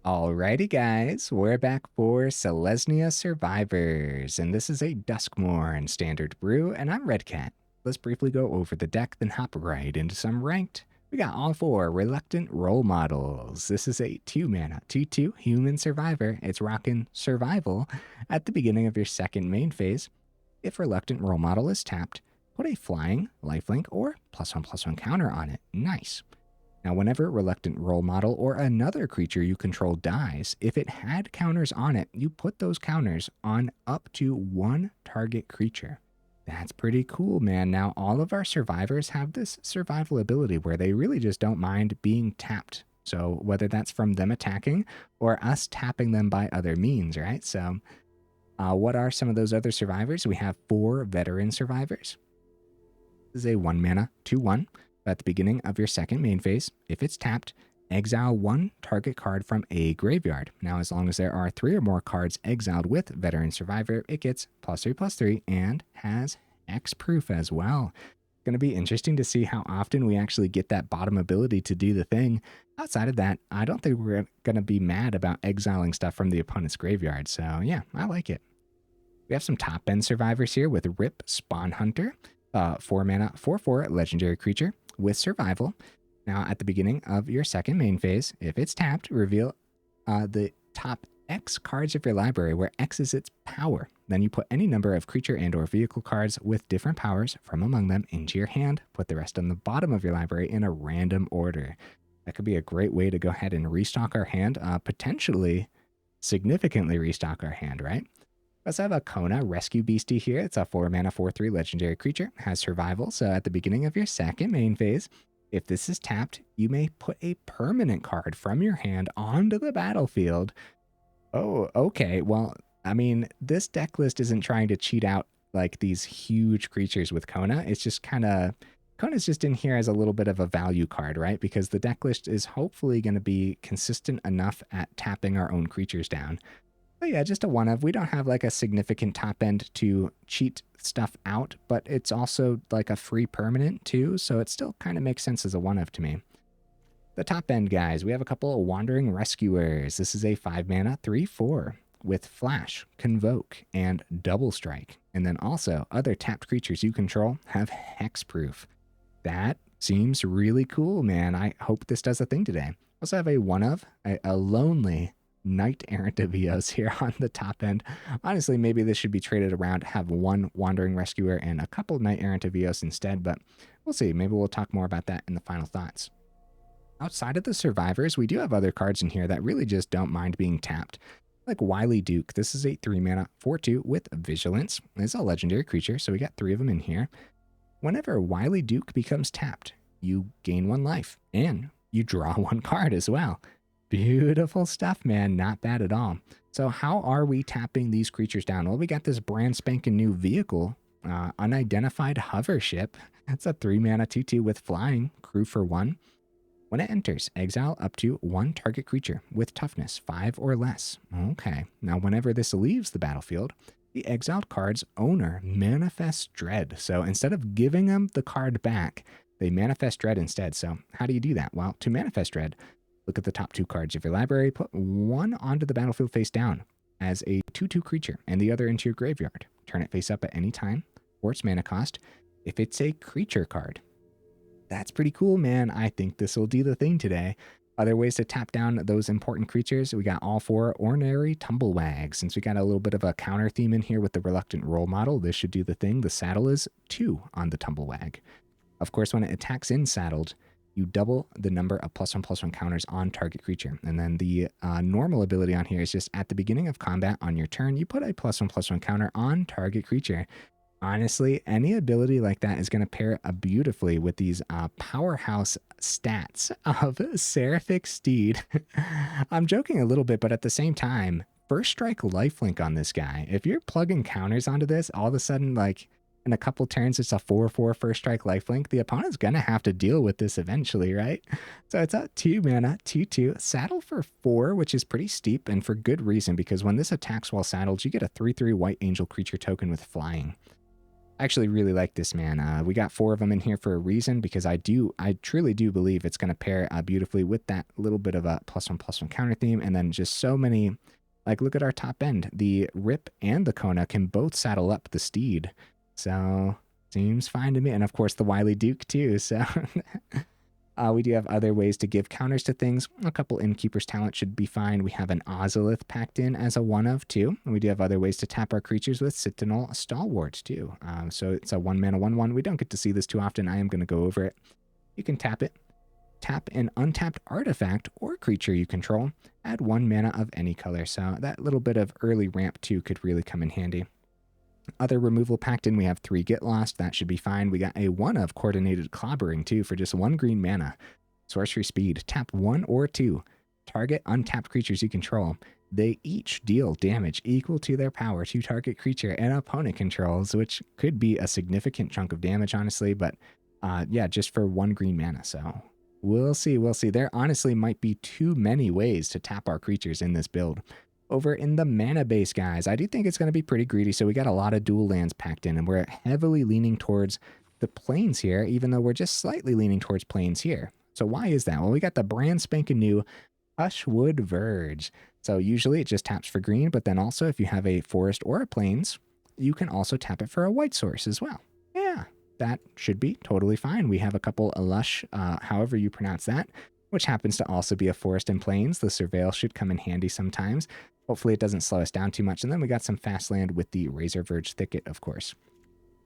Alrighty guys, we're back for Selesnya Survivors, and this is a Duskmourn standard brew, and I'm Redcat. Let's briefly go over the deck, then hop right into some ranked. We got all 4 Reluctant Role Models. This is a 2-mana, 2/2 human survivor. It's rocking Survival at the beginning of your second main phase. If Reluctant Role Model is tapped, put a flying, lifelink, or +1/+1 counter on it. Nice. Now, whenever Reluctant Role Model or another creature you control dies, if it had counters on it, you put those counters on up to 1 target creature. That's pretty cool, man. Now, all of our survivors have this survival ability where they really just don't mind being tapped. So whether that's from them attacking or us tapping them by other means, right? So what are some of those other survivors? We have 4 veteran survivors. This is a 1-mana, 2/1. At the beginning of your second main phase, if it's tapped, exile 1 target card from a graveyard. Now, as long as there are 3 or more cards exiled with Veteran Survivor, it gets +3/+3 and has Hexproof as well. It's going to be interesting to see how often we actually get that bottom ability to do the thing. Outside of that, I don't think we're going to be mad about exiling stuff from the opponent's graveyard. So yeah, I like it. We have some top end survivors here with Rip Spawn Hunter, 4-mana, 4/4 legendary creature with survival. Now, at the beginning of your second main phase, if it's tapped, reveal the top X cards of your library, where X is its power. Then you put any number of creature and or vehicle cards with different powers from among them into your hand. Put the rest on the bottom of your library in a random order. That could be a great way to go ahead and restock our hand, potentially significantly restock our hand, right? We also have a Kona Rescue Beastie here. It's a 4-mana, 4/3 legendary creature. Has survival, so at the beginning of your second main phase, if this is tapped, you may put a permanent card from your hand onto the battlefield. Oh, okay. Well, I mean, this deck list isn't trying to cheat out like these huge creatures with Kona. It's just kind of... Kona's just in here as a little bit of a value card, right? Because the deck list is hopefully going to be consistent enough at tapping our own creatures down. But yeah, just a 1-of. We don't have like a significant top end to cheat stuff out, but it's also like a free permanent too, so it still kind of makes sense as a 1-of to me. The top end guys, we have a couple of Wandering Rescuers. This is a 5-mana, 3/4 with Flash, Convoke, and Double Strike. And then also, other tapped creatures you control have Hexproof. That seems really cool, man. I hope this does a thing today. Also have a 1-of, a lonely Knight-Errant of Eos here on the top end. Honestly, maybe this should be traded around, have 1 Wandering Rescuer and a couple Knight-Errant of Eos instead, but we'll see. Maybe we'll talk more about that in the final thoughts. Outside of the survivors, we do have other cards in here that really just don't mind being tapped. Like Wylie Duke. This is a 3-mana, 4/2 with Vigilance. It's a legendary creature, so we got 3 of them in here. Whenever Wylie Duke becomes tapped, you gain 1 life, and you draw 1 card as well. Beautiful stuff, man. Not bad at all. So how are we tapping these creatures down? Well, we got this brand spanking new vehicle, Unidentified Hovership. That's a 3-mana, 2/2 with flying, crew for 1. When it enters, exile up to 1 target creature with toughness 5 or less. Okay. Now, whenever this leaves the battlefield, the exiled card's owner manifests dread. So instead of giving them the card back, they manifest dread instead. So how do you do that? Well, to manifest dread, look at the top 2 cards of your library, put 1 onto the battlefield face down as a 2/2 creature and the other into your graveyard. Turn it face up at any time or its mana cost if it's a creature card. That's pretty cool, man. I think this will do the thing today. Other ways to tap down those important creatures, we got all 4 Ornery Tumblewagg. Since we got a little bit of a counter theme in here with the Reluctant Role Model, this should do the thing. The saddle is 2 on the Tumblewagg. Of course, when it attacks in saddled, you double the number of +1/+1 counters on target creature. And then the normal ability on here is just at the beginning of combat on your turn, you put a +1/+1 counter on target creature. Honestly, any ability like that is going to pair beautifully with these powerhouse stats of Seraphic Steed. I'm joking a little bit, but at the same time, first strike lifelink on this guy. If you're plugging counters onto this, all of a sudden, like, in a couple turns, it's a 4/4 first strike lifelink. The opponent's going to have to deal with this eventually, right? So it's a 2-mana, 2/2, saddle for 4, which is pretty steep, and for good reason, because when this attacks while saddled, you get a 3/3 white angel creature token with flying. I actually really like this mana. We got 4 of them in here for a reason, because I truly do believe it's going to pair beautifully with that little bit of a +1/+1 counter theme, and then just so many, like, look at our top end. The Rip and the Kona can both saddle up the Steed. So, seems fine to me. And of course the Wylie Duke too, so... we do have other ways to give counters to things. A couple Innkeeper's Talent should be fine. We have an Ozolith packed in as a 1/of too. And we do have other ways to tap our creatures with Citanul Stalwart too. So it's a 1 mana 1/1. We don't get to see this too often. I am going to go over it. You can tap it. Tap an untapped artifact or creature you control. Add 1 mana of any color. So that little bit of early ramp too could really come in handy. Other removal packed in, we have 3 Get Lost. That should be fine. We got a 1/of Coordinated Clobbering too for just 1 green mana. Sorcery Speed. Tap 1 or 2. Target untapped creatures you control. They each deal damage equal to their power to target creature and opponent controls, which could be a significant chunk of damage, honestly. But yeah, just for 1 green mana. So we'll see. We'll see. There honestly might be too many ways to tap our creatures in this build. Over in the mana base, guys, I do think it's going to be pretty greedy. So we got a lot of dual lands packed in, and we're heavily leaning towards the plains here, even though we're just slightly leaning towards plains here. So why is that? Well, we got the brand spanking new Hushwood Verge. So usually it just taps for green, but then also if you have a forest or a plains, you can also tap it for a white source as well. Yeah, that should be totally fine. We have a couple of Lush, however you pronounce that, which happens to also be a forest and plains. The Surveil should come in handy sometimes. Hopefully it doesn't slow us down too much. And then we got some fast land with the Razorverge Thicket, of course.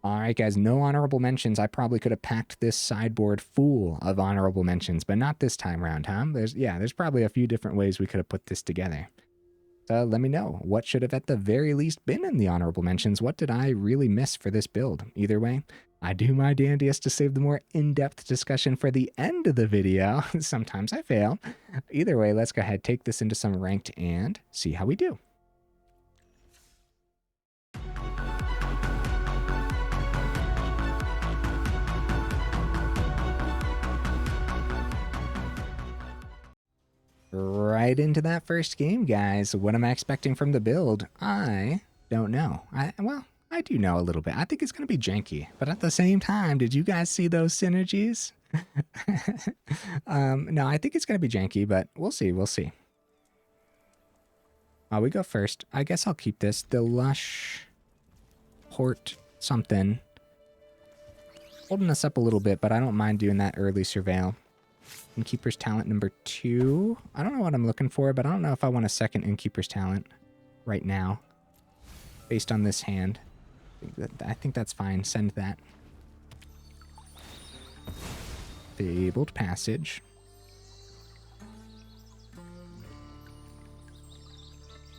All right, guys, no honorable mentions. I probably could have packed this sideboard full of honorable mentions, but not this time around, huh? There's probably a few different ways we could have put this together. So let me know, what should have at the very least been in the honorable mentions? What did I really miss for this build? Either way, I do my dandiest to save the more in-depth discussion for the end of the video. Sometimes I fail. Either way, let's go ahead, take this into some ranked and see how we do. Right into that first game, guys. What am I expecting from the build? I don't know. Well, I do know a little bit. I think it's going to be janky, but at the same time, did you guys see those synergies? No, I think it's going to be janky, but we'll see. We'll see. We go first. I guess I'll keep this. The Lush Port something. Holding us up a little bit, but I don't mind doing that early surveil. Innkeeper's Talent number 2. I don't know what I'm looking for, but I don't know if I want a second Innkeeper's Talent right now. Based on this hand. I think that's fine. Send that. Fabled Passage.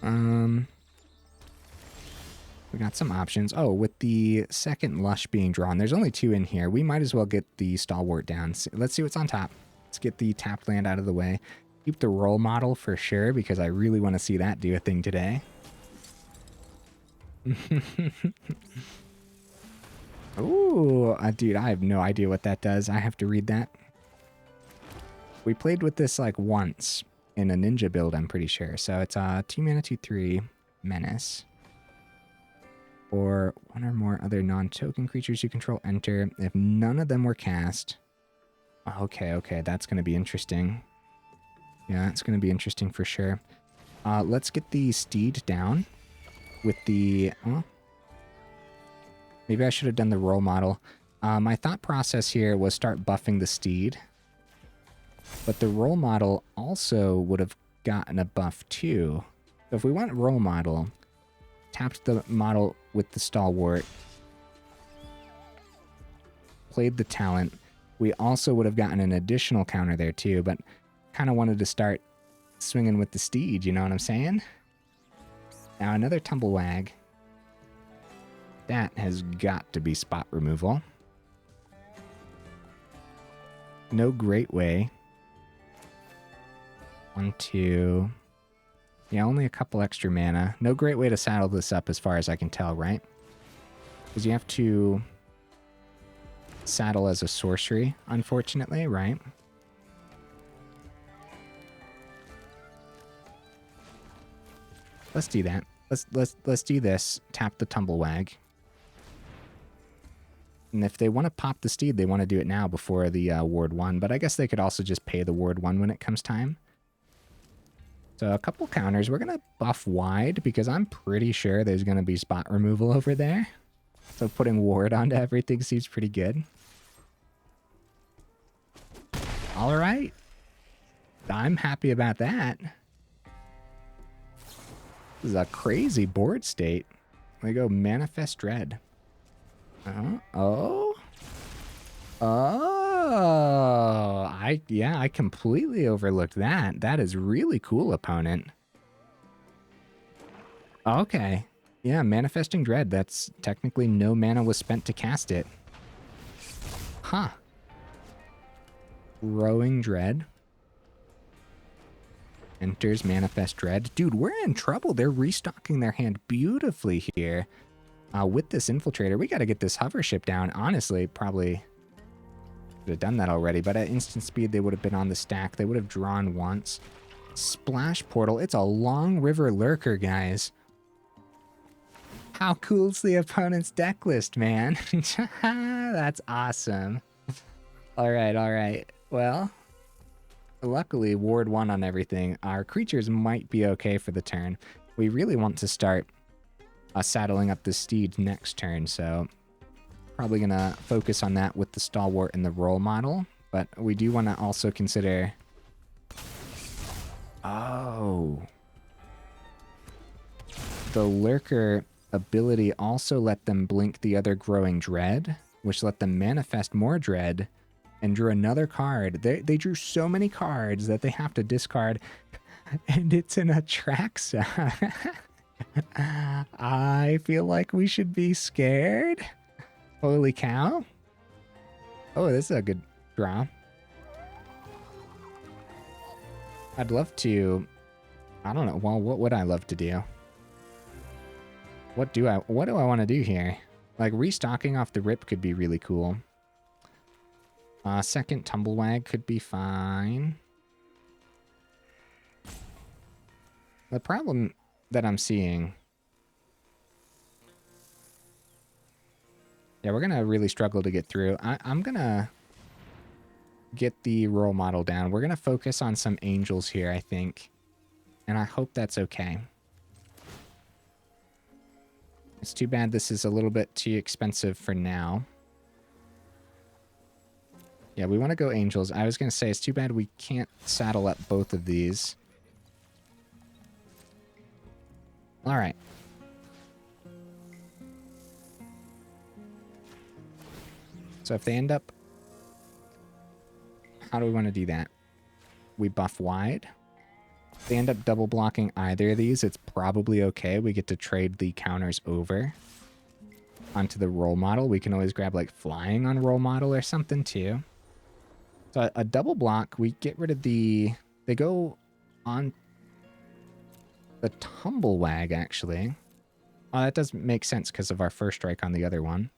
We got some options. Oh, with the second Lush being drawn, there's only 2 in here. We might as well get the Stalwart down. Let's see what's on top. Let's get the tapped land out of the way. Keep the role model for sure, because I really want to see that do a thing today. Ooh, dude, I have no idea what that does. I have to read that. We played with this like once in a ninja build, I'm pretty sure. So it's 2 mana, 2/3 menace. Or 1 or more other non-token creatures you control enter. If none of them were cast. Okay, that's going to be interesting. Yeah, it's going to be interesting for sure. Let's get the Steed down with the... Well, maybe I should have done the role model. My thought process here was start buffing the Steed. But the role model also would have gotten a buff too. So if we went role model, tapped the model with the Stalwart, played the talent, we also would have gotten an additional counter there too, but kind of wanted to start swinging with the Steed, you know what I'm saying? Now another Tumblewagg. That has got to be spot removal. No great way. 1, 2. Yeah, only a couple extra mana. No great way to saddle this up as far as I can tell, right? Because you have to saddle as a sorcery, unfortunately, right? Let's do that. Let's do this. Tap the Tumblewagg. And if they want to pop the Steed, they want to do it now before the Ward 1. But I guess they could also just pay the Ward 1 when it comes time. So a couple counters. We're going to buff wide because I'm pretty sure there's going to be spot removal over there. So putting ward onto everything seems pretty good. All right. I'm happy about that. This is a crazy board state. We go Manifest Dread. Oh. I completely overlooked that. That is really cool, opponent. Okay. Yeah, Manifesting Dread. That's technically no mana was spent to cast it. Huh. Growing Dread. Enters Manifest Dread. Dude, we're in trouble. They're restocking their hand beautifully here. With this Infiltrator, we got to get this Hovership down. Honestly, probably could have done that already, but at instant speed, they would have been on the stack. They would have drawn once. Splash Portal. It's a Long River Lurker, guys. How cool's the opponent's deck list, man? That's awesome. All right. Well, luckily, Ward 1 on everything. Our creatures might be okay for the turn. We really want to start saddling up the Steed next turn, so probably going to focus on that with the Stalwart and the Role Model, but we do want to also consider... Oh. The Lurker ability also let them blink the other Growing Dread, which let them manifest more Dread and drew another card. They drew so many cards that they have to discard, and it's an Atraxa. I feel like we should be scared. Holy cow. Oh, this is a good draw. I'd love to... I don't know. Well, what would I love to do? What do I want to do here? Like, restocking off the rip could be really cool. Second Tumblewagg could be fine. The problem that I'm seeing... Yeah, we're going to really struggle to get through. I'm going to get the Role Model down. We're going to focus on some Angels here, I think. And I hope that's okay. It's too bad this is a little bit too expensive for now. Yeah, we want to go Angels. I was going to say, it's too bad we can't saddle up both of these. All right. So if they end up... How do we want to do that? We buff wide. If they end up double blocking either of these, it's probably okay. We get to trade the counters over onto the Role Model. We can always grab like Flying on Role Model or something too. So a double block, we get rid of the... They go on the Tumblewagg, actually. Oh, that does make sense because of our first strike on the other one.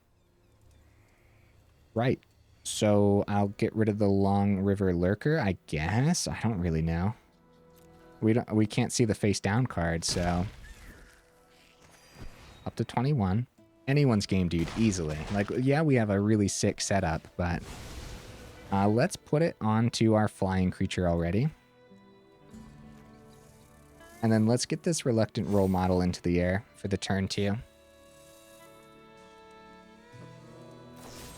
Right. So I'll get rid of the Long River Lurker, I guess. I don't really know. We can't see the face down card, so up to 21. Anyone's game, dude, easily. Like, yeah, we have a really sick setup, but let's put it onto our flying creature already. And then let's get this Reluctant Role Model into the air for the turn 2.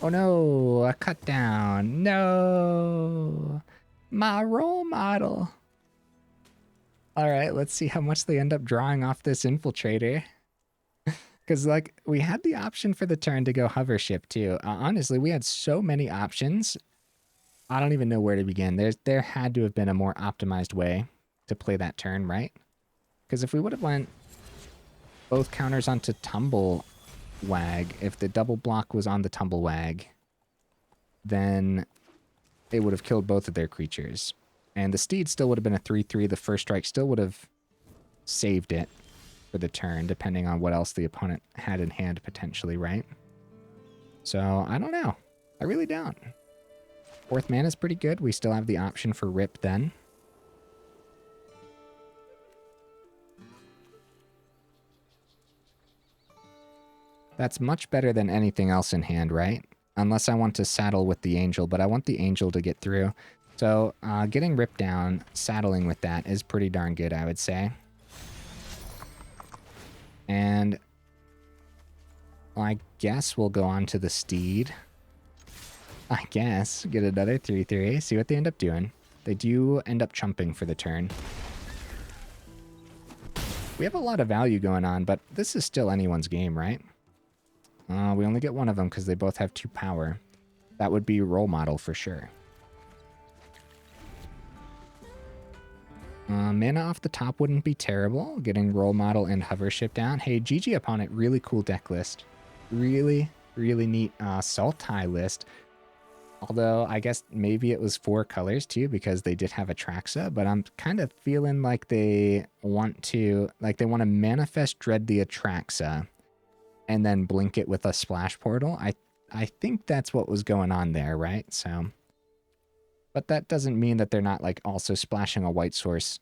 Oh no, a cut down. No, my Role Model. All right, let's see how much they end up drawing off this Infiltrator. Because, like, we had the option for the turn to go Hovership, too. Honestly, we had so many options. I don't even know where to begin. There had to have been a more optimized way to play that turn, right? Because if we would have went both counters onto Tumblewagg, if the double block was on the Tumblewagg, then it would have killed both of their creatures. And the Steed still would have been a 3/3. The first strike still would have saved it for the turn, depending on what else the opponent had in hand, potentially, right? So, I don't know. I really don't. Fourth mana is pretty good. We still have the option for Rip then. That's much better than anything else in hand, right? Unless I want to saddle with the Angel, but I want the Angel to get through. So getting ripped down, saddling with that is pretty darn good, I would say. And I guess we'll go on to the Steed. I guess. Get another 3/3. See what they end up doing. They do end up chumping for the turn. We have a lot of value going on, but this is still anyone's game, right? We only get one of them because they both have 2 power. That would be Role Model for sure. Mana off the top wouldn't be terrible. Getting Role Model and Hovership down. Hey, GG opponent, really cool deck list. Really, really neat Sultai list. Although, I guess maybe it was 4 colors too, because they did have Atraxa, but I'm kind of feeling like they want to manifest Dread the Atraxa and then blink it with a Splash Portal. I think that's what was going on there, right? So, but that doesn't mean that they're not like also splashing a white source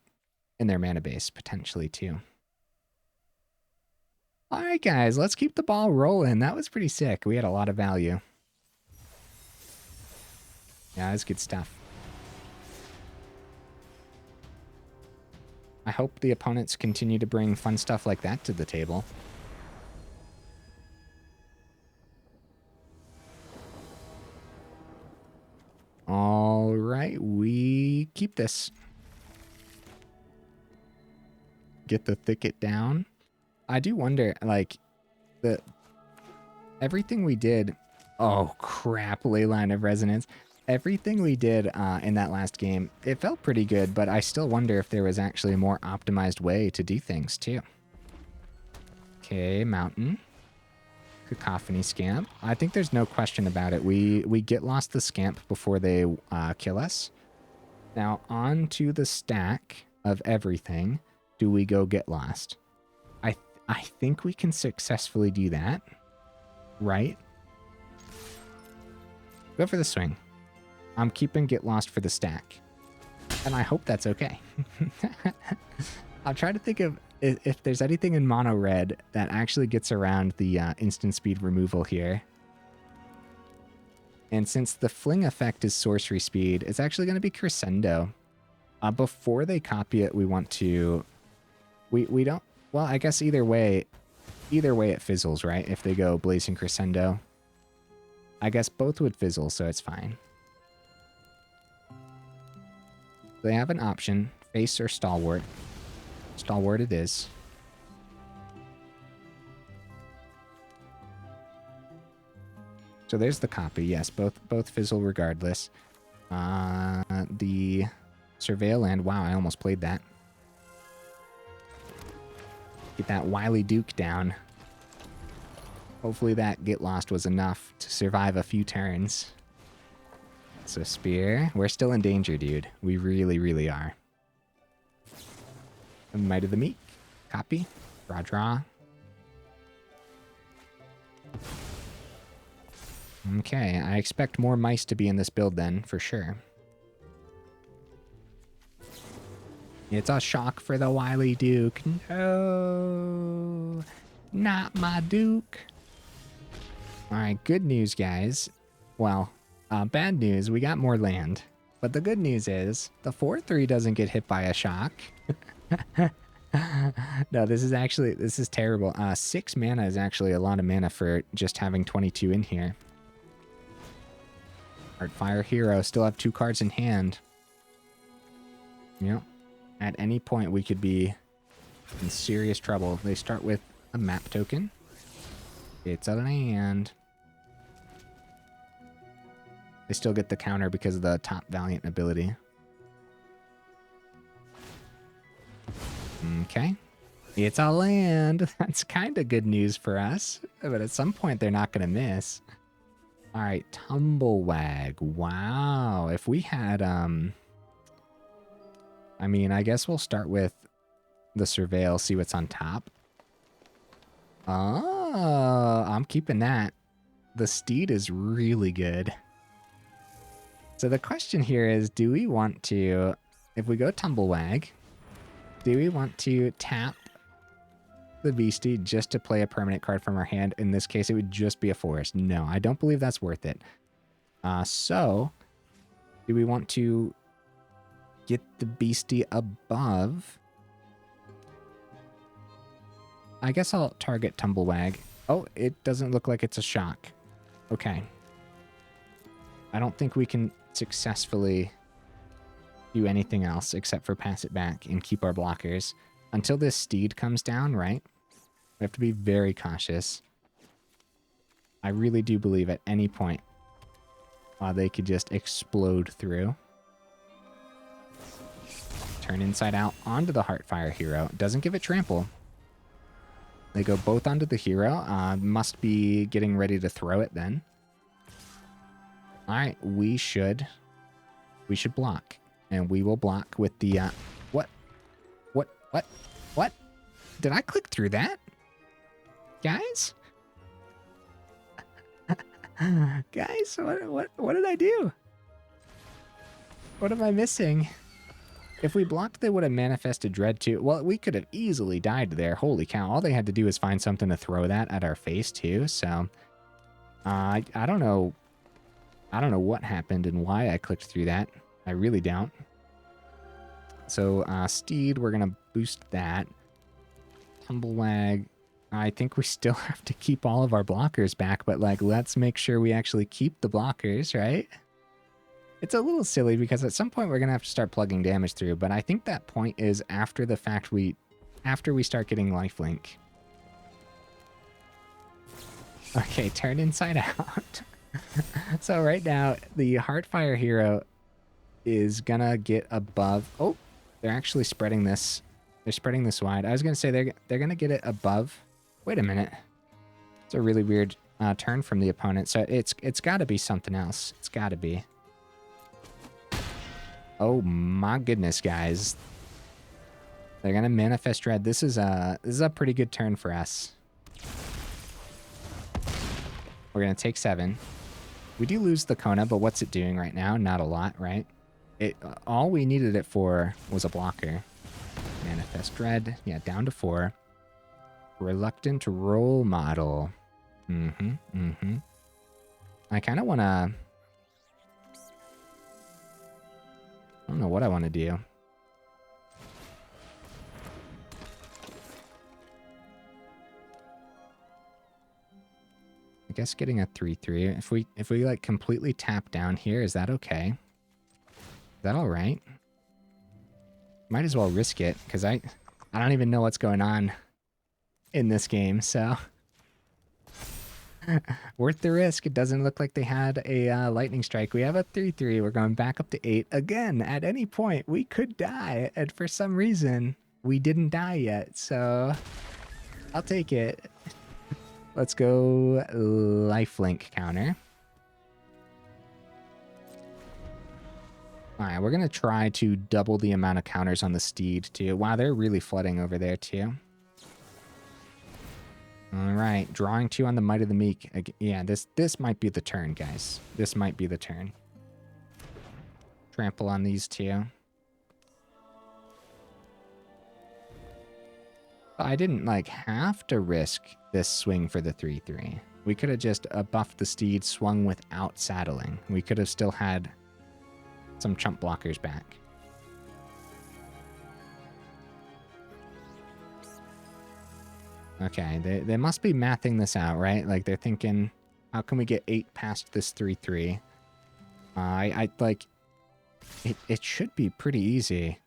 in their mana base, potentially too. All right, guys, let's keep the ball rolling. That was pretty sick. We had a lot of value. Yeah, that's good stuff. I hope the opponents continue to bring fun stuff like that to the table. All right, we keep this. Get the Thicket down. I do wonder, like, everything we did... Oh, crap, Leyline of Resonance. Everything we did in that last game, it felt pretty good, but I still wonder if there was actually a more optimized way to do things, too. Okay, Mountain. Cacophony Scamp. I think there's no question about it. We get lost the Scamp before they kill us. Now, on to the stack of everything. Do we go get lost? I think we can successfully do that. Right? Go for the swing. I'm keeping Get Lost for the stack. And I hope that's okay. I'll try to think of if there's anything in mono red that actually gets around the instant speed removal here. And since the fling effect is sorcery speed, it's actually going to be Crescendo. Before they copy it, we want to... We don't... Well, I guess either way it fizzles, right? If they go Blazing Crescendo. I guess both would fizzle, so it's fine. They have an option, Face or Stalwart. Stalwart it is. So there's the copy. Yes, both fizzle regardless. The Surveil Land. Wow, I almost played that. Get that Wylie Duke down. Hopefully that Get Lost was enough to survive a few turns. So Spear. We're still in danger, dude. We really, really are. Might of the Meek. Copy. Draw. Okay, I expect more mice to be in this build then, for sure. It's a shock for the Wylie Duke. No, not my Duke. Alright, good news, guys. Well, bad news, we got more land. But the good news is, the 4/3 doesn't get hit by a shock. No, this is terrible. 6 mana is actually a lot of mana for just having 22 in here. Heartfire Hero, still have 2 cards in hand. Yep. At any point, we could be in serious trouble. They start with a map token. It's a land. They still get the counter because of the top Valiant ability. Okay. It's a land. That's kind of good news for us. But at some point, they're not going to miss. All right, Tumblewagg. Wow. If we had... I mean, I guess we'll start with the Surveil, see what's on top. Oh, I'm keeping that. The Steed is really good. So the question here is, do we want to, if we go Tumblewagg, do we want to tap the Beastie just to play a permanent card from our hand. In this case, it would just be a forest. No, I don't believe that's worth it. So, do we want to get the Beastie above? I guess I'll target Tumblewagg. Oh, it doesn't look like it's a shock. Okay. I don't think we can successfully do anything else except for pass it back and keep our blockers. Until this Steed comes down, right? We have to be very cautious. I really do believe at any point they could just explode through. Turn inside out onto the Heartfire hero. Doesn't give it trample. They go both onto the hero. Must be getting ready to throw it then. Alright, we should block. And we will block with the, what? Did I click through that? Guys? Guys, what did I do? What am I missing? If we blocked, they would have manifested Dread too. Well, we could have easily died there. Holy cow. All they had to do is find something to throw that at our face too. So, I don't know. I don't know what happened and why I clicked through that. I really don't. So, Steed, we're going to boost that. Tumblewagg, I think we still have to keep all of our blockers back, but like, let's make sure we actually keep the blockers, right? It's a little silly because at some point we're going to have to start plugging damage through, but I think that point is after the fact after we start getting lifelink. Okay, turn inside out. So right now, the Heartfire hero is gonna get above. Oh, they're actually spreading this. They're spreading this wide. I was gonna say they're gonna get it above. Wait a minute. It's a really weird turn from the opponent. So it's got to be something else. It's got to be. Oh my goodness, guys! They're gonna manifest Dread. This is a pretty good turn for us. We're gonna take 7. We do lose the Kona, but what's it doing right now? Not a lot, right? All we needed it for was a blocker. Manifest Dread. Yeah, down to 4. Reluctant Role Model. I kind of want to... I don't know what I want to do. I guess getting a 3/3. If we like completely tap down here, is that okay? Is that all right? Might as well risk it because I don't even know what's going on in this game, so worth the risk. It doesn't look like they had a lightning strike. We have a 3/3. We're going back up to 8 again. At any point, we could die, and for some reason, we didn't die yet. So I'll take it. Let's go lifelink counter. All right, we're going to try to double the amount of counters on the Steed, too. Wow, they're really flooding over there, too. All right, drawing 2 on the Might of the Meek. Yeah, this might be the turn, guys. This might be the turn. Trample on these 2. I didn't, like, have to risk this swing for the 3/3. We could have just buffed the Steed, swung without saddling. We could have still had some chump blockers back. Okay, they must be mathing this out, right? Like, they're thinking, how can we get 8 past this 3/3? I like, it should be pretty easy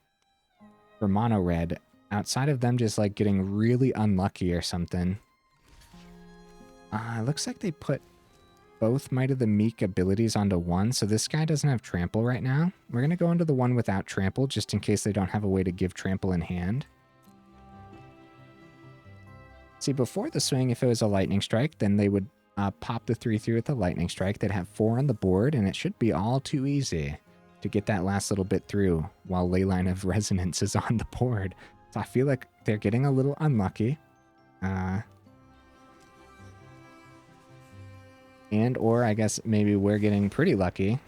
for mono red. Outside of them just, like, getting really unlucky or something. It looks like they put both Might of the Meek abilities onto one, so this guy doesn't have trample right now. We're going to go into the one without trample, just in case they don't have a way to give trample in hand. See, before the swing, if it was a lightning strike, then they would pop the 3/3 with a lightning strike. They'd have 4 on the board, and it should be all too easy to get that last little bit through while Leyline of Resonance is on the board. So I feel like they're getting a little unlucky. And or I guess maybe we're getting pretty lucky.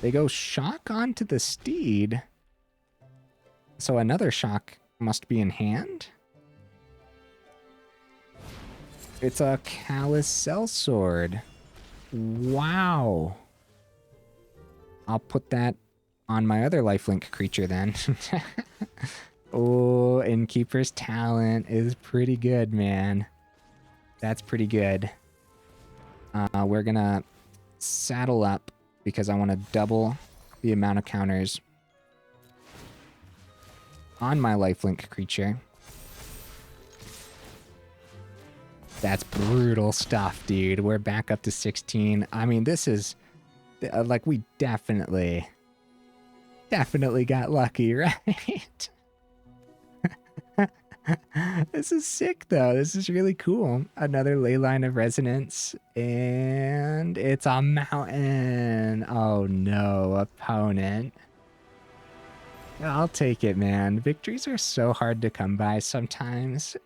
They go shock onto the Steed. So another shock must be in hand. It's a Callous Sellsword. Wow. I'll put that on my other lifelink creature then. Oh, Innkeeper's talent is pretty good, man. That's pretty good. We're gonna saddle up because I want to double the amount of counters on my lifelink creature. That's brutal stuff, dude. We're back up to 16. I mean, this is like we definitely got lucky, right? This is sick, though. This is really cool. Another Leyline of Resonance, and it's a mountain. Oh no, opponent. I'll take it, man. Victories are so hard to come by sometimes.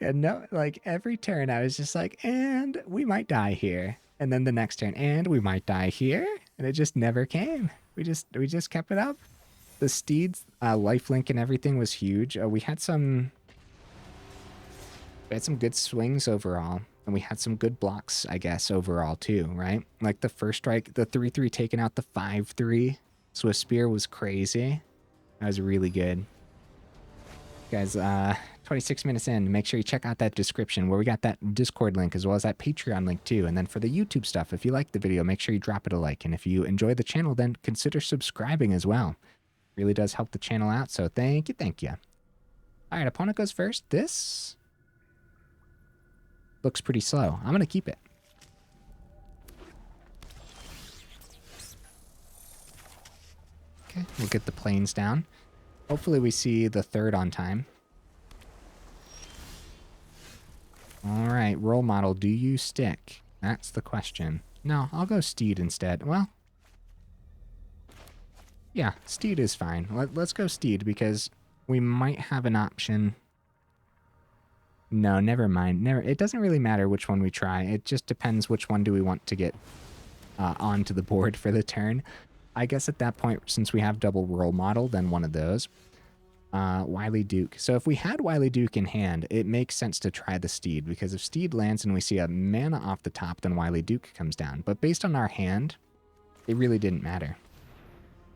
And no, like every turn I was just like, and we might die here. And then the next turn, and we might die here. And it just never came. We just kept it up. The Steed's lifelink and everything was huge. We had some good swings overall. And we had some good blocks, I guess, overall too, right? Like the first strike, the 3-3 taking out the 5-3 Swift Spear was crazy. That was really good. Guys, 26 minutes in, make sure you check out that description where we got that Discord link as well as that Patreon link too. And then for the YouTube stuff, if you like the video, make sure you drop it a like. And if you enjoy the channel, then consider subscribing as well. Really does help the channel out, so thank you, thank you. All right, opponent goes first. This looks pretty slow. I'm gonna keep it. Okay, we'll get the planes down. Hopefully we see the third on time. All right, role model, do you stick? That's the question. No, I'll go Steed instead. Well, yeah, Steed is fine. Let's go Steed because we might have an option. No, never mind. It doesn't really matter which one we try. It just depends which one do we want to get onto the board for the turn. I guess at that point, since we have double role model, then one of those. Wylie Duke. So if we had Wylie Duke in hand, it makes sense to try the Steed, because if Steed lands and we see a mana off the top, then Wylie Duke comes down. But based on our hand, it really didn't matter.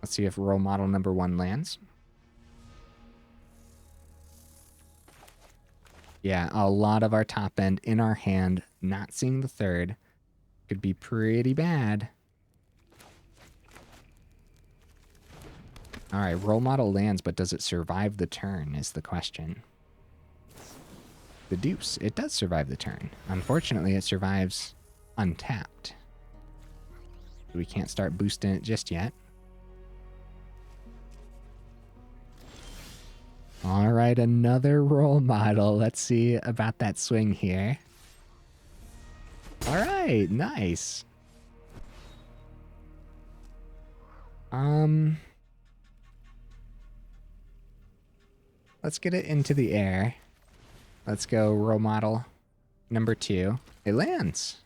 Let's see if role model number 1 lands. Yeah, a lot of our top end in our hand, not seeing the third, could be pretty bad. All right, role model lands, but does it survive the turn is the question. The deuce, it does survive the turn. Unfortunately, it survives untapped. We can't start boosting it just yet. All right, another role model. Let's see about that swing here. All right, nice. Let's get it into the air. Let's go role model number 2. It lands.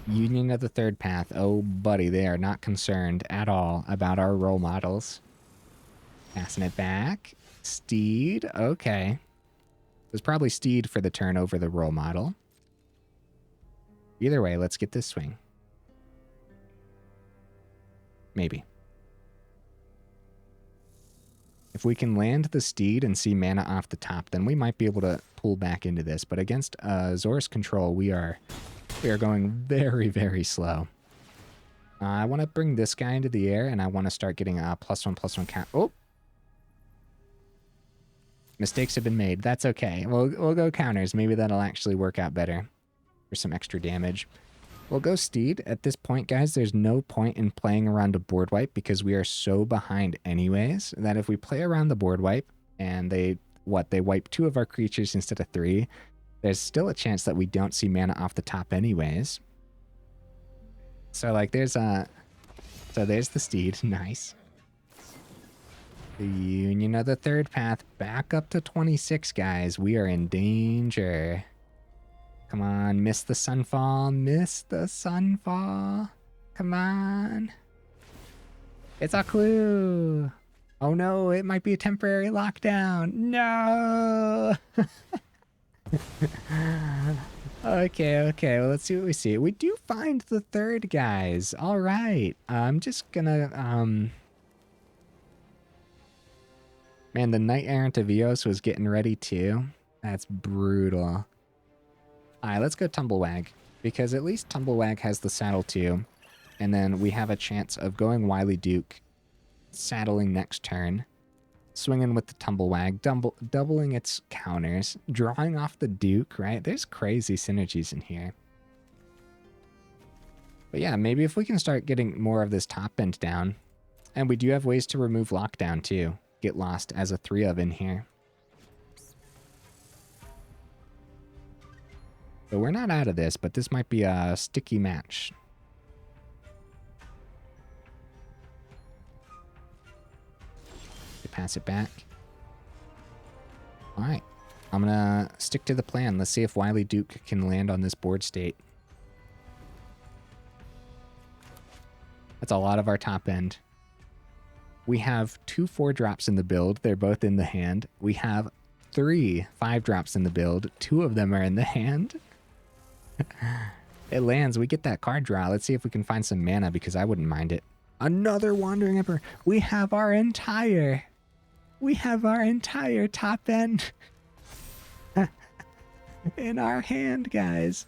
Union of the Third Path. Oh, buddy, they are not concerned at all about our role models. Passing it back. Steed. Okay. It was probably Steed for the turn over the role model. Either way, let's get this swing. Maybe. If we can land the Steed and see mana off the top, then we might be able to pull back into this. But against Zor's control, we are going very, very slow. I want to bring this guy into the air, and I want to start getting a +1/+1 count. Oh! Mistakes have been made. That's okay. We'll go counters. Maybe that'll actually work out better for some extra damage. We'll go Steed. At this point, guys, there's no point in playing around a board wipe because we are so behind anyways that if we play around the board wipe and they wipe 2 of our creatures instead of 3, there's still a chance that we don't see mana off the top anyways. So like there's the Steed. Nice. The Union of the Third Path back up to 26, guys. We are in danger. Come on, miss the Sunfall. Miss the Sunfall. Come on. It's a clue. Oh, Oh no, it might be a temporary lockdown. No! Okay, well, let's see what we see. We do find the third, guys. All right. I'm just gonna, Man, the Knight-Errant of Eos was getting ready too. That's brutal. All right, let's go Tumblewagg, because at least Tumblewagg has the saddle too. And then we have a chance of going Wylie Duke, saddling next turn, swinging with the Tumblewagg, doubling its counters, drawing off the Duke, right? There's crazy synergies in here. But yeah, maybe if we can start getting more of this top end down, and we do have ways to remove lockdown too. Get lost as a 3 of in here. So we're not out of this, but this might be a sticky match. Pass it back. All right. I'm going to stick to the plan. Let's see if Wylie Duke can land on this board state. That's a lot of our top end. We have 2 4-drops in the build. They're both in the hand. We have 3 5-drops in the build. 2 of them are in the hand. It lands. We get that card draw. Let's see if we can find some mana, because I wouldn't mind it. Another Wandering Emperor. We have our entire top end in our hand, guys.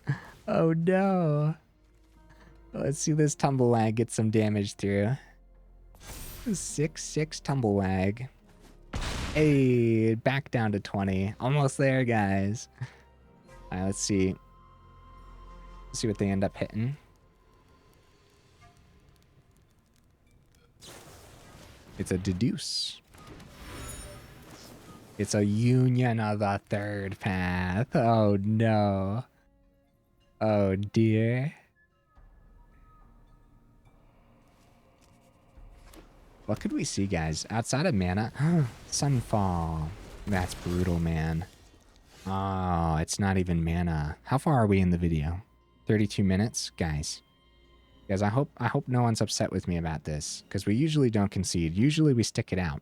Oh no. Let's see this Tumblewagg get some damage through. 6/6 Tumblewagg. Hey, back down to 20. Almost there, guys. All right, let's see. Let's see what they end up hitting. It's a deduce. It's a union of the third path. Oh no. Oh dear. What could we see, guys? Outside of mana? Sunfall. That's brutal, man. Oh, it's not even mana. How far are we in the video? 32 minutes? Guys, I hope no one's upset with me about this, because we usually don't concede. Usually we stick it out.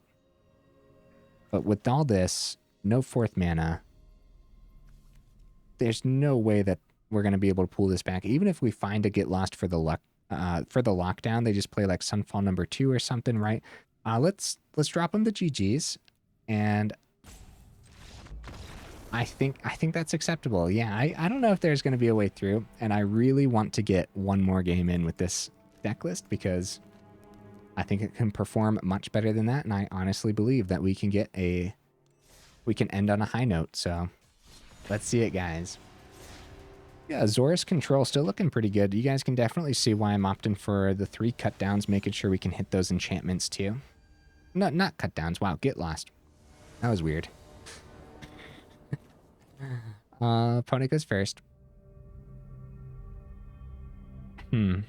But with all this, no 4th mana, there's no way that we're going to be able to pull this back. Even if we find a Get Lost for the lockdown, they just play like Sunfall number 2 or something, right? Let's drop them the GGs, and I think that's acceptable. Yeah, I don't know if there's going to be a way through, and I really want to get one more game in with this deck list, because I think it can perform much better than that, and I honestly believe that we can end on a high note. So let's see it, guys. Yeah, Azorius Control still looking pretty good. You guys can definitely see why I'm opting for the 3 cut downs, making sure we can hit those enchantments too. No, not cut downs. Wow, Get Lost. That was weird. Opponent goes first. Yeah,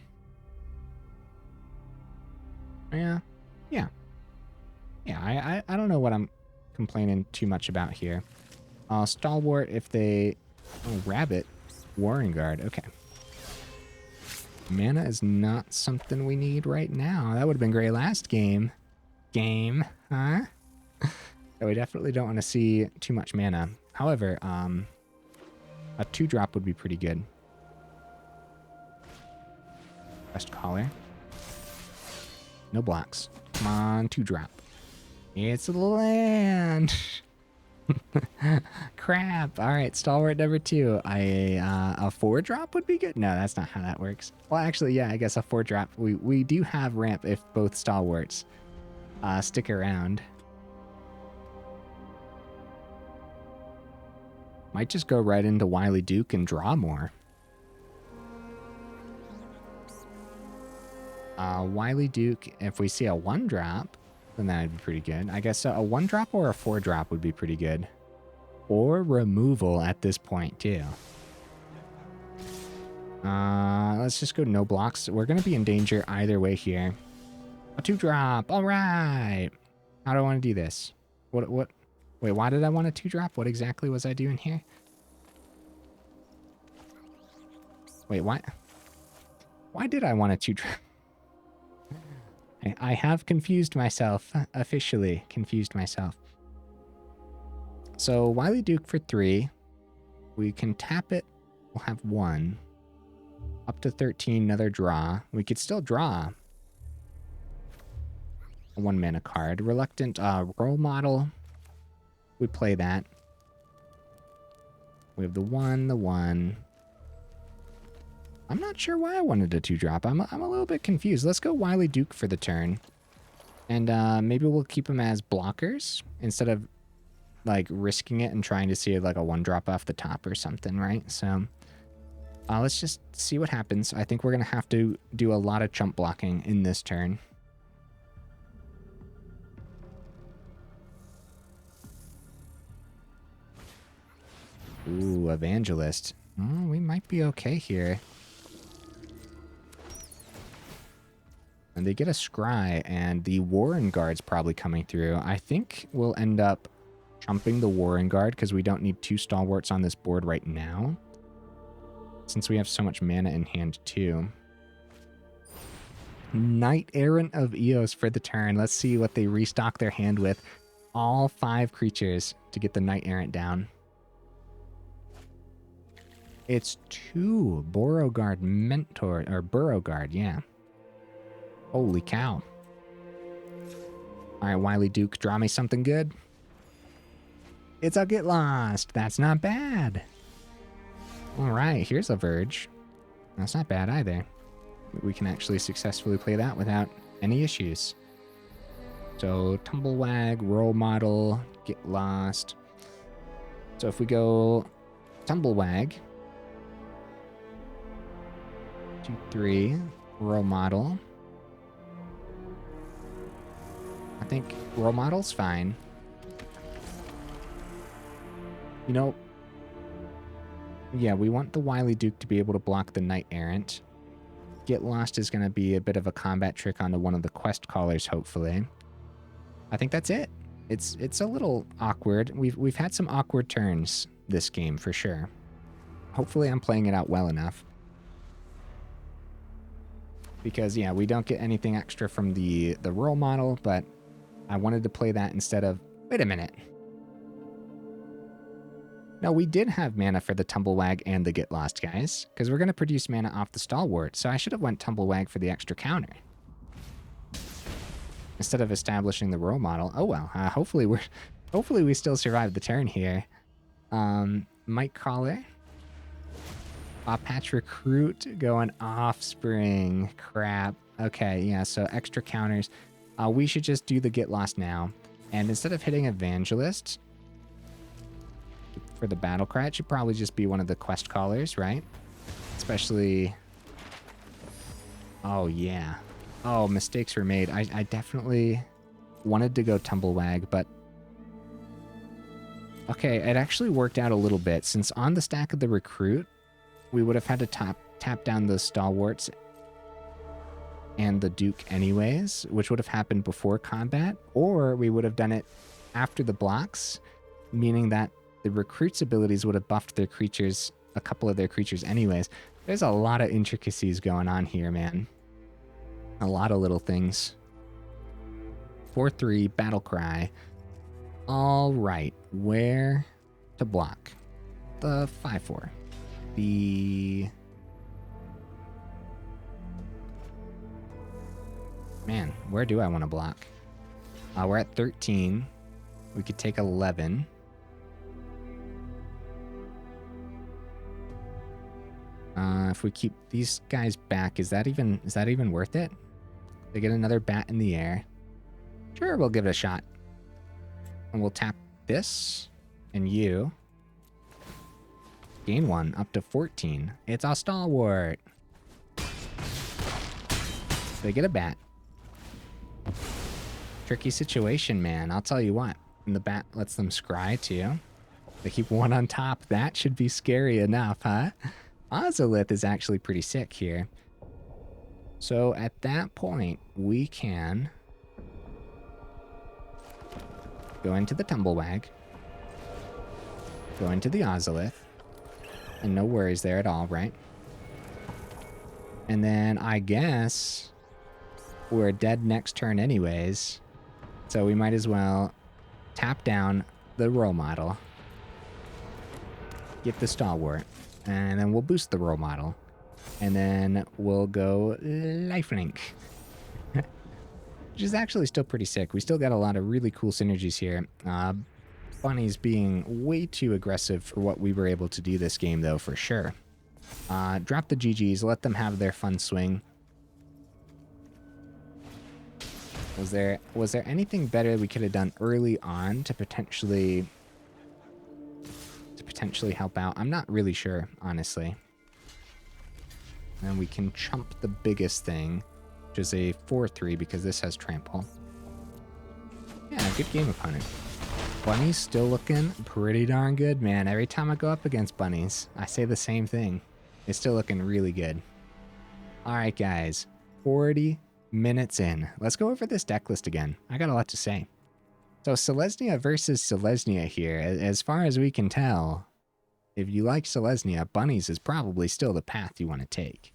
I don't know what I'm complaining too much about here. Stalwart, if they... Oh, Rabbit. Warren Guard, okay. Mana is not something we need right now. That would have been great last game. Huh? So we definitely don't want to see too much mana. However, a 2-drop would be pretty good. Best Caller. No blocks. Come on, 2-drop. It's a land. Crap. All right, Stalwart number 2. A 4-drop would be good. No, that's not how that works. Well, actually, yeah, I guess a 4-drop. We do have ramp if both Stalwarts stick around. Might just go right into Wylie Duke and draw more. Wylie Duke, if we see a 1-drop, then that'd be pretty good. I guess a 1-drop or a 4-drop would be pretty good. Or removal at this point, too. Let's just go no blocks. We're going to be in danger either way here. A 2-drop. All right. How do I want to do this? What? Wait, why did I want a 2-drop? What exactly was I doing here? Wait, why did I want a 2-drop? I have confused myself. Officially confused myself. So Wylie Duke for 3. We can tap it. We'll have 1. Up to 13, another draw. We could still draw a 1 mana card. Reluctant Role Model. We play that. We have the 1, the 1. I'm not sure why I wanted a 2-drop. I'm a little bit confused. Let's go Wylie Duke for the turn. And maybe we'll keep them as blockers instead of like risking it and trying to see like a 1-drop off the top or something, right? So let's just see what happens. I think we're going to have to do a lot of chump blocking in this turn. Ooh, Evangelist. Oh, we might be okay here. And they get a Scry, and the Warren Guard's probably coming through. I think we'll end up chumping the Warren Guard because we don't need 2 Stalwarts on this board right now, since we have so much mana in hand too. Knight-Errant of Eos for the turn. Let's see what they restock their hand with. All 5 creatures to get the Knight-Errant down. It's 2 Beauregard Mentor, or Beauregard, yeah. Holy cow. All right, Wylie Duke, draw me something good. It's a Get Lost. That's not bad. All right, here's a Verge. That's not bad either. We can actually successfully play that without any issues. So, Tumblewagg, Role Model, Get Lost. So if we go Tumblewagg, 2, 3, Role Model. I think Role Model's fine. You know, yeah, we want the Wylie Duke to be able to block the Knight-Errant. Get Lost is going to be a bit of a combat trick onto one of the quest callers, hopefully. I think that's it. It's a little awkward. We've had some awkward turns this game for sure. Hopefully I'm playing it out well enough. Because yeah, we don't get anything extra from the Role Model, but I wanted to play that instead of... Wait a minute. No, we did have mana for the Tumblewagg and the Get Lost, guys, because we're going to produce mana off the Stalwart, so I should have went Tumblewagg for the extra counter instead of establishing the Role Model. Oh well, hopefully we still survive the turn here. Mike Caller. Patch Recruit going Offspring. Crap. Okay, yeah, so extra counters. We should just do the Get Lost now. And instead of hitting Evangelist for the battle cry, it should probably just be one of the quest callers, right? Especially... Oh, yeah. Oh, mistakes were made. I definitely wanted to go Tumblewagg, but... Okay, it actually worked out a little bit, since on the stack of the Recruit, we would have had to tap down the Stalwarts and the Duke anyways, which would have happened before combat, or we would have done it after the blocks, meaning that the Recruit's abilities would have buffed their creatures, a couple of their creatures anyways. There's a lot of intricacies going on here, man. A lot of little things. 4-3, Battle Cry. All right, where to block? The 5-4. The... Man, where do I want to block? We're at 13. We could take 11. If we keep these guys back, is that even worth it? They get another bat in the air. Sure, we'll give it a shot. And we'll tap this and you. Gain 1 up to 14. It's a Stalwart. They get a bat. Tricky situation, man. I'll tell you what. And the bat lets them scry too. They keep 1 on top. That should be scary enough, huh? Ozolith is actually pretty sick here. So at that point, we can go into the Tumblewagg, go into the Ozolith, and no worries there at all, right? And then I guess we're dead next turn anyways. So we might as well tap down the role model, get the Stalwart, and then we'll boost the role model. And then we'll go lifelink. Which is actually still pretty sick. We still got a lot of really cool synergies here. Bunnies being way too aggressive for what we were able to do this game, though, for sure. Drop the GGs, let them have their fun swing. Was there anything better we could have done early on to potentially help out? I'm not really sure, honestly. And we can chump the biggest thing, which is a 4-3 because this has trample. Yeah, good game opponent. Bunnies still looking pretty darn good, man. Every time I go up against bunnies, I say the same thing. It's still looking really good. All right, guys. 40 minutes in. Let's go over this deck list again. I got a lot to say. So Selesnya versus Selesnya here. As far as we can tell, if you like Selesnya, bunnies is probably still the path you want to take.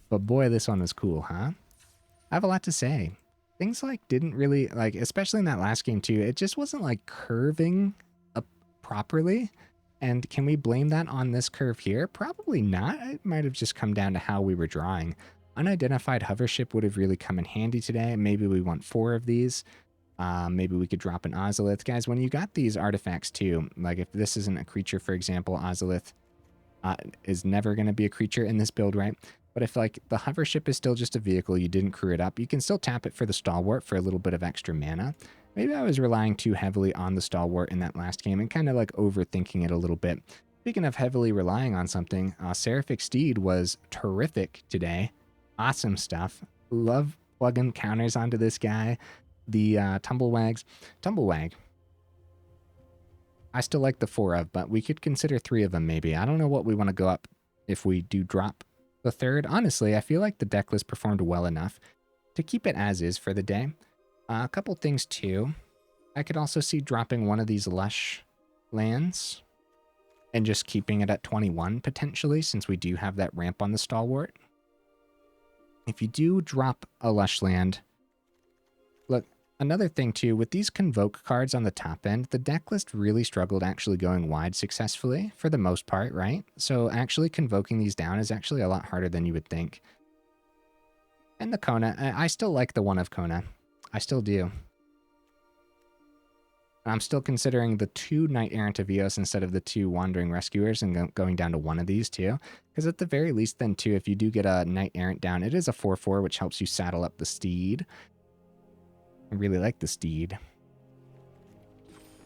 But boy, this one was cool, huh? I have a lot to say. Things like didn't really, like, especially in that last game too, it just wasn't like curving up properly. And can we blame that on this curve here? Probably not. It might have just come down to how we were drawing. Unidentified Hovership would have really come in handy today. Maybe we want 4 of these. Maybe we could drop an Ozolith. Guys, when you got these artifacts too, like if this isn't a creature, for example, Ozolith is never going to be a creature in this build, right? But if like the Hovership is still just a vehicle, you didn't crew it up, you can still tap it for the Stalwart for a little bit of extra mana. Maybe I was relying too heavily on the Stalwart in that last game and kind of like overthinking it a little bit. Speaking of heavily relying on something, Seraphic Steed was terrific today. Awesome stuff. Love plugging counters onto this guy. The Tumblewagg. I still like the 4 of, but we could consider 3 of them maybe. I don't know what we want to go up if we do drop the 3rd. Honestly, I feel like the deck list performed well enough to keep it as is for the day. A couple things too. I could also see dropping one of these Lush lands and just keeping it at 21 potentially, since we do have that ramp on the Stalwart. If you do drop a Lush land, look, another thing too, with these Convoke cards on the top end, the deck list really struggled actually going wide successfully for the most part, right? So actually convoking these down is actually a lot harder than you would think. And the Kona, I still like the 1 of Kona. I still do. I'm still considering the 2 Knight-Errant of Eos instead of the 2 Wandering Rescuers and going down to 1 of these too. Because at the very least then too, if you do get a Knight-Errant down, it is a 4-4, which helps you saddle up the Steed. I really like the Steed.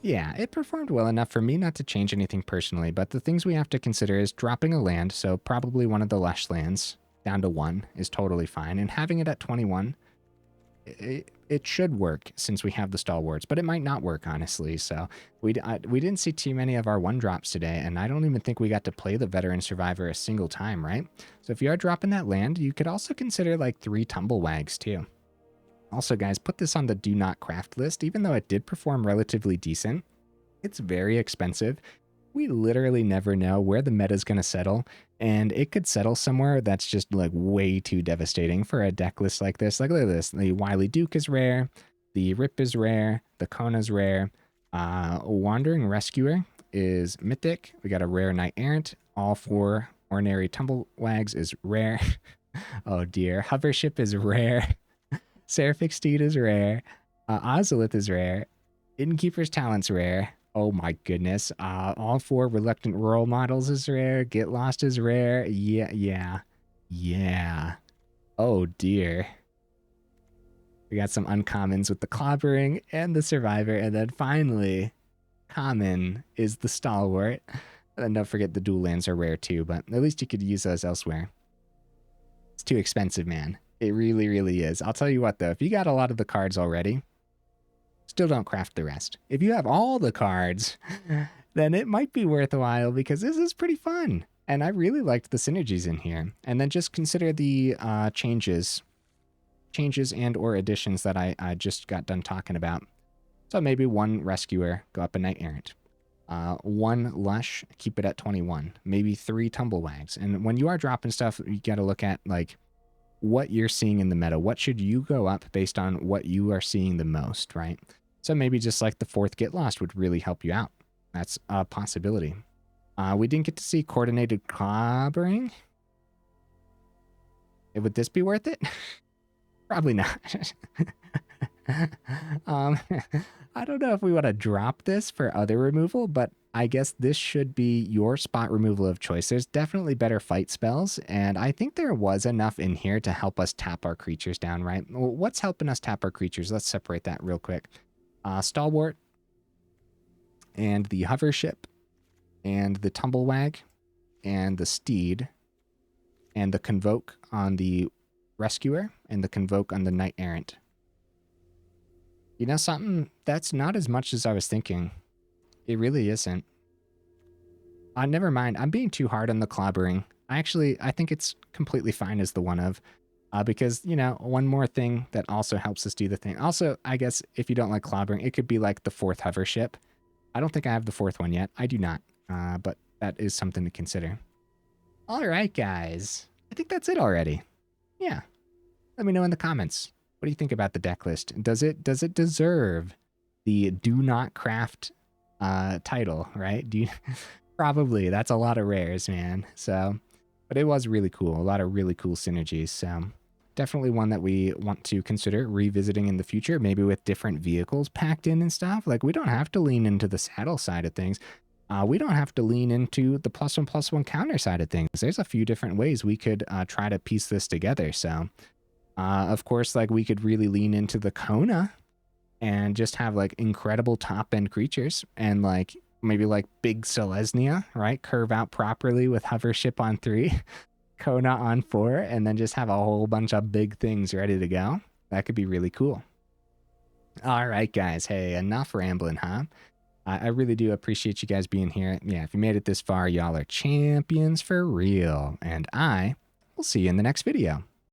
Yeah, it performed well enough for me not to change anything personally, but the things we have to consider is dropping a land, so probably one of the Lush lands down to 1 is totally fine, and having it at 21, it should work since we have the Stalwarts, but it might not work, honestly. So we didn't see too many of our 1-drops today, and I don't even think we got to play the Veteran Survivor a single time, right? So if you are dropping that land, you could also consider like 3 Tumblewags too. Also, guys, put this on the do not craft list. Even though it did perform relatively decent, it's very expensive. We literally never know where the meta is going to settle, and it could settle somewhere that's just like way too devastating for a deck list like this. Like, look at this. The Wylie Duke is rare. The Rip is rare. The Kona is rare. Wandering Rescuer is mythic. We got a rare Knight-Errant. All 4 Ornery Tumblewaggs is rare. Oh dear. Hovership is rare. Seraphic Steed is rare. Ozolith is rare. Innkeeper's Talent's rare. Oh my goodness. All 4 Reluctant Role Models is rare. Get Lost is rare. Yeah. Oh dear. We got some uncommons with the Clobbering and the Survivor. And then finally, common is the Stalwart. And don't forget the dual lands are rare too, but at least you could use those elsewhere. It's too expensive, man. It really, really is. I'll tell you what though, if you got a lot of the cards already, still don't craft the rest. If you have all the cards, then it might be worthwhile because this is pretty fun. And I really liked the synergies in here. And then just consider the changes and or additions that I just got done talking about. So maybe 1 Rescuer, go up a Knight-Errant. 1 Lush, keep it at 21. Maybe 3 Tumblewags. And when you are dropping stuff, you got to look at like what you're seeing in the meta. What should you go up based on what you are seeing the most, right? So maybe just like the 4th Get Lost would really help you out. That's a possibility. We didn't get to see Coordinated Clobbering. Would this be worth it? Probably not. I don't know if we want to drop this for other removal, but I guess this should be your spot removal of choice. There's definitely better fight spells, and I think there was enough in here to help us tap our creatures down, right? Well, what's helping us tap our creatures? Let's separate that real quick. Stalwart, and the Hovership, and the Tumblewagg, and the Steed, and the Convoke on the Rescuer, and the Convoke on the Knight-Errant. You know something? That's not as much as I was thinking. It really isn't. Never mind. I'm being too hard on the clobbering. I think it's completely fine as the one of. Because, you know, one more thing that also helps us do the thing. Also, I guess if you don't like clobbering, it could be like the 4th Hovership. I don't think I have the 4th one yet. I do not. But that is something to consider. All right, guys. I think that's it already. Yeah. Let me know in the comments. What do you think about the deck list? Does it deserve the Do Not Craft title, right? Probably. That's a lot of rares, man. So, but it was really cool. A lot of really cool synergies. So definitely one that we want to consider revisiting in the future, maybe with different vehicles packed in and stuff. Like, we don't have to lean into the saddle side of things. We don't have to lean into the +1/+1 counter side of things. There's a few different ways we could try to piece this together. So, of course, like, we could really lean into the Kona and just have like incredible top end creatures, and like maybe like big Selesnya, right? Curve out properly with Hovership on 3, Kona on 4, and then just have a whole bunch of big things ready to go. That could be really cool. All right, guys. Hey, enough rambling, huh? I really do appreciate you guys being here. Yeah, if you made it this far, y'all are champions for real. And I will see you in the next video.